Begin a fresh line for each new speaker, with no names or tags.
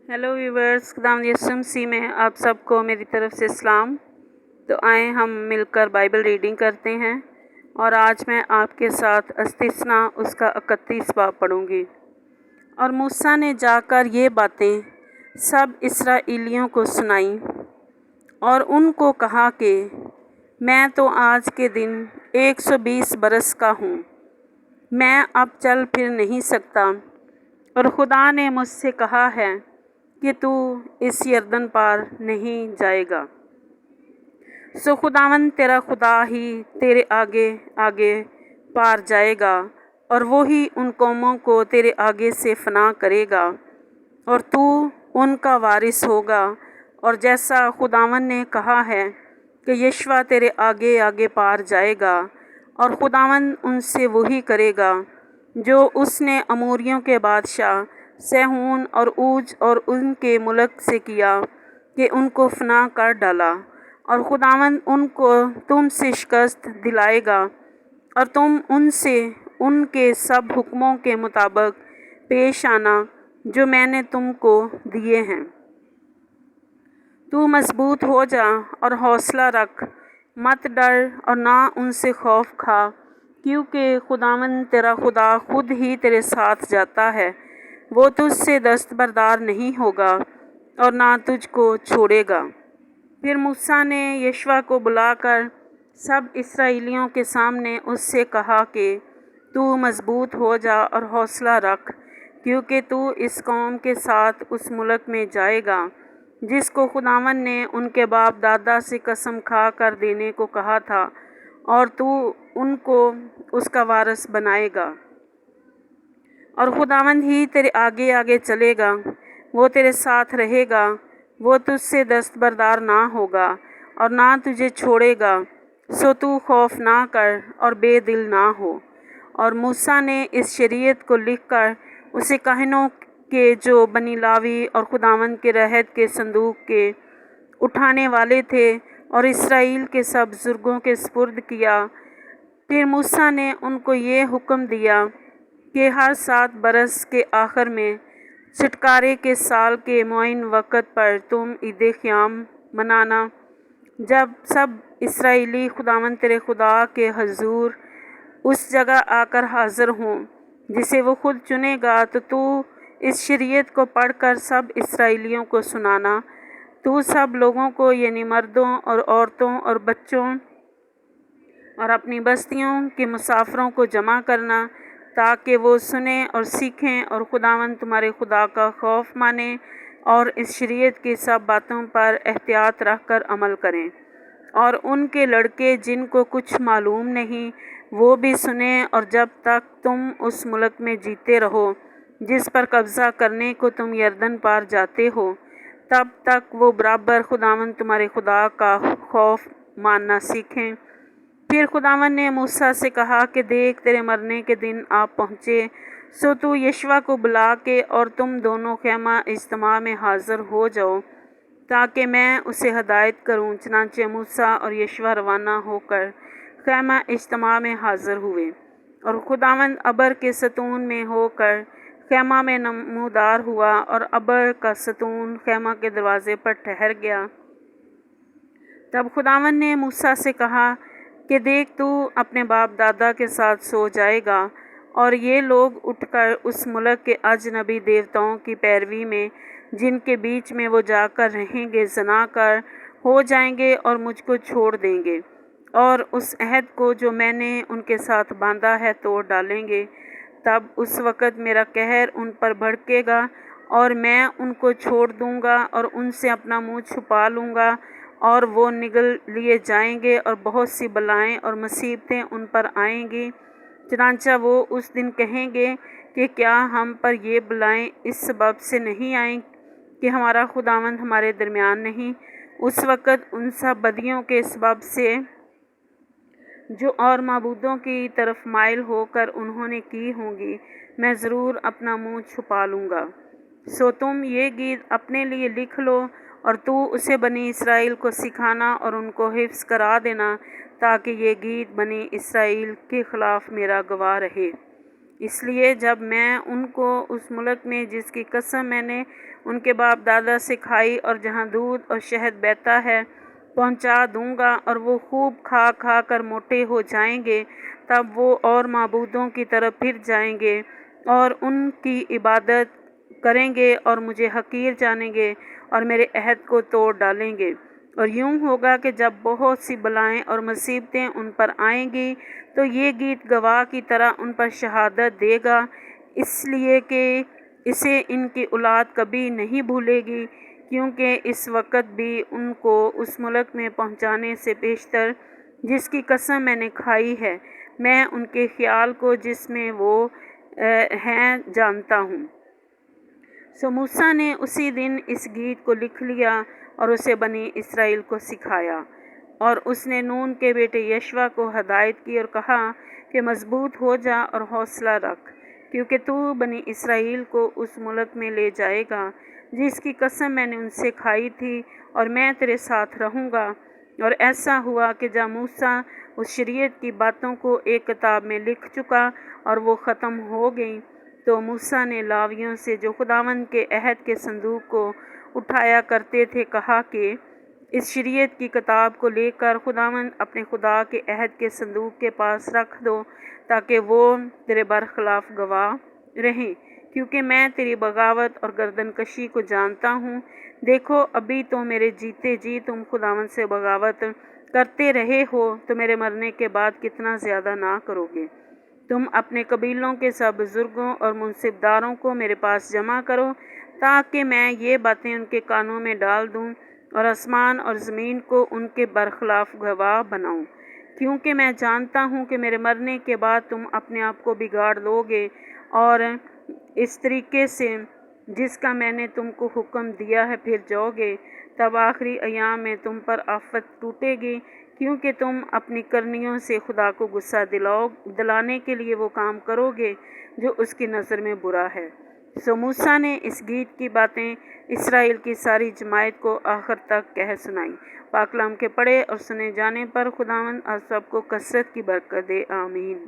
Hello viewers, खुदावंद यीशु मसीह में आप सबको मेरी तरफ से सलाम। तो आए हम मिलकर बाइबल रीडिंग करते हैं और आज मैं आपके साथ इस्तिस्ना उसका 31 बाब पढ़ूंगी। और मूसा ने जाकर ये बातें सब इस्राएलियों को सुनाई और उनको कहा कि मैं तो आज के दिन 120 बरस का हूँ, मैं अब चल फिर नहीं सकता, और खुदा ने मुझसे कहा है कि तू इस यरदन पार नहीं जाएगा। सो खुदावंद तेरा खुदा ही तेरे आगे आगे पार जाएगा और वो ही उन कौमों को तेरे आगे से फना करेगा और तू उनका वारिस होगा। और जैसा खुदावंद ने कहा है कि यशवा तेरे आगे आगे पार जाएगा, और खुदावंद उनसे वही करेगा जो उसने अमोरियों के बादशाह सेहून और ऊज और उनके मुल्क से किया कि उनको फना कर डाला। और खुदावंद उनको तुमसे शिकस्त दिलाएगा और तुम उनसे उनके सब हुक्मों के मुताबिक पेश आना जो मैंने तुमको दिए हैं। तू मजबूत हो जा और हौसला रख, मत डर और ना उनसे खौफ खा, क्योंकि खुदावंद तेरा खुदा खुद ही तेरे साथ जाता है। वो तुझसे दस्तबरदार नहीं होगा और ना तुझको छोड़ेगा। फिर मूसा ने यशवा को बुलाकर सब इस्राएलियों के सामने उससे कहा कि तू मजबूत हो जा और हौसला रख, क्योंकि तू इस कौम के साथ उस मुल्क में जाएगा जिसको खुदावंद ने उनके बाप दादा से कसम खा कर देने को कहा था, और तू उनको उसका वारिस बनाएगा। और खुदावंद ही तेरे आगे आगे चलेगा, वो तेरे साथ रहेगा, वो तुझसे दस्तबरदार ना होगा और ना तुझे छोड़ेगा। सो तू खौफ ना कर और बेदिल ना हो। और मूसा ने इस शरीयत को लिखकर उसे काहिनों के जो बनी लावी और खुदावंद के रहत के संदूक के उठाने वाले थे और इसराइल के सब बुजुर्गों के सुपुर्द किया। फिर मूसा ने उनको ये हुक्म दिया कि हर 7 बरस के आखिर में छुटकारे के साल के मुअय्यन वक़्त पर तुम ईद क़याम मनाना, जब सब इसराइली खुदावंद तेरे खुदा के हजूर उस जगह आकर हाज़िर हों जिसे वो खुद चुनेगा। तो तू इस शरीयत को पढ़कर सब इसराइलियों को सुनाना। तू सब लोगों को, यानी मर्दों और औरतों और बच्चों और अपनी बस्तियों के मुसाफिरों को जमा करना, ताकि वो सुने और सीखें और खुदावंद तुम्हारे खुदा का खौफ माने और इस शरीयत की सब बातों पर एहतियात रख कर अमल करें। और उनके लड़के जिनको कुछ मालूम नहीं वो भी सुने, और जब तक तुम उस मुल्क में जीते रहो जिस पर कब्ज़ा करने को तुम यरदन पार जाते हो, तब तक वो बराबर खुदावंद तुम्हारे खुदा का खौफ मानना सीखें। फिर खुदावंद ने मूसा से कहा कि देख, तेरे मरने के दिन आप पहुँचे, सो तू यशवा को बुला के और तुम दोनों खैमा इज्तिमा में हाज़िर हो जाओ, ताकि मैं उसे हदायत करूं। चनांचे मूसा और यशवा रवाना होकर खैमा इज्तिमा में हाज़िर हुए, और खुदावंद अबर के सतून में होकर खैमा में नमूदार हुआ, और अबर का सतून खैमा के दरवाज़े पर ठहर गया। तब खुदावंद ने मूसा से कहा कि देख, तू अपने बाप दादा के साथ सो जाएगा, और ये लोग उठकर उस मुल्क के अजनबी देवताओं की पैरवी में जिनके बीच में वो जाकर रहेंगे जना कर हो जाएंगे और मुझको छोड़ देंगे, और उस अहद को जो मैंने उनके साथ बांधा है तोड़ डालेंगे। तब उस वक़्त मेरा कहर उन पर भड़केगा और मैं उनको छोड़ दूंगा और उनसे अपना मुँह छुपा लूँगा, और वो निगल लिए जाएंगे और बहुत सी बलाएं और मुसीबतें उन पर आएंगी। चनांचा वो उस दिन कहेंगे कि क्या हम पर ये बलाएं इस सबब से नहीं आईं कि हमारा खुदावंद हमारे दरमियान नहीं। उस वक़्त उन सब बदियों के सबब से जो और माबूदों की तरफ माइल होकर उन्होंने की होंगी, मैं ज़रूर अपना मुँह छुपा लूँगा। सो तुम ये गीत अपने लिए लिख लो और तू उसे बनी इसराइल को सिखाना और उनको हिफ्ज़ करा देना, ताकि ये गीत बनी इसराइल के ख़िलाफ़ मेरा गवाह रहे। اس لیے جب میں ان کو اس ملک میں جس کی قسم میں نے ان کے باپ دادا سے کھائی اور جہاں دودھ اور شہد بہتا ہے پہنچا دوں گا اور وہ خوب کھا کھا کر موٹے ہو جائیں گے، تب وہ اور معبودوں کی طرف پھر جائیں گے اور ان کی عبادت کریں گے اور مجھے حقیر جانیں گے اور میرے عہد کو توڑ ڈالیں گے۔ اور یوں ہوگا کہ جب بہت سی بلائیں اور مصیبتیں ان پر آئیں گی تو یہ گیت گواہ کی طرح ان پر شہادت دے گا، اس لیے کہ اسے ان کی اولاد کبھی نہیں بھولے گی، کیونکہ اس وقت بھی ان کو اس ملک میں پہنچانے سے پیشتر جس کی قسم میں نے کھائی ہے، میں ان کے خیال کو جس میں وہ ہیں جانتا ہوں۔ سو موسیٰ نے اسی دن اس گیت کو لکھ لیا اور اسے بنی اسرائیل کو سکھایا، اور اس نے نون کے بیٹے یشوع کو ہدایت کی اور کہا کہ مضبوط ہو جا اور حوصلہ رکھ، کیونکہ تو بنی اسرائیل کو اس ملک میں لے جائے گا جس کی قسم میں نے ان سے کھائی تھی، اور میں تیرے ساتھ رہوں گا۔ اور ایسا ہوا کہ جب موسیٰ اس شریعت کی باتوں کو ایک کتاب میں لکھ چکا اور وہ ختم ہو گئیں، تو موسیٰ نے لاویوں سے جو خداوند کے عہد کے صندوق کو اٹھایا کرتے تھے کہا کہ اس شریعت کی کتاب کو لے کر خداوند اپنے خدا کے عہد کے صندوق کے پاس رکھ دو، تاکہ وہ تیرے برخلاف گواہ رہیں، کیونکہ میں تیری بغاوت اور گردن کشی کو جانتا ہوں۔ دیکھو ابھی تو میرے جیتے جی تم خداوند سے بغاوت کرتے رہے ہو، تو میرے مرنے کے بعد کتنا زیادہ نہ کرو گے۔ تم اپنے قبیلوں کے سب بزرگوں اور منصب داروں کو میرے پاس جمع کرو، تاکہ میں یہ باتیں ان کے کانوں میں ڈال دوں اور آسمان اور زمین کو ان کے برخلاف گواہ بناؤں، کیونکہ میں جانتا ہوں کہ میرے مرنے کے بعد تم اپنے آپ کو بگاڑ لو گے اور اس طریقے سے جس کا میں نے تم کو حکم دیا ہے پھر جاؤ گے۔ تب آخری ایام میں تم پر آفت ٹوٹے گی، کیونکہ تم اپنی کرنیوں سے خدا کو غصہ دلانے کے لیے وہ کام کرو گے جو اس کی نظر میں برا ہے۔ سو موسیٰ نے اس گیت کی باتیں اسرائیل کی ساری جماعت کو آخر تک کہہ سنائیں۔ پاک کلام کے پڑھے اور سنے جانے پر خداوند آپ سب کو کثرت کی برکت دے، آمین۔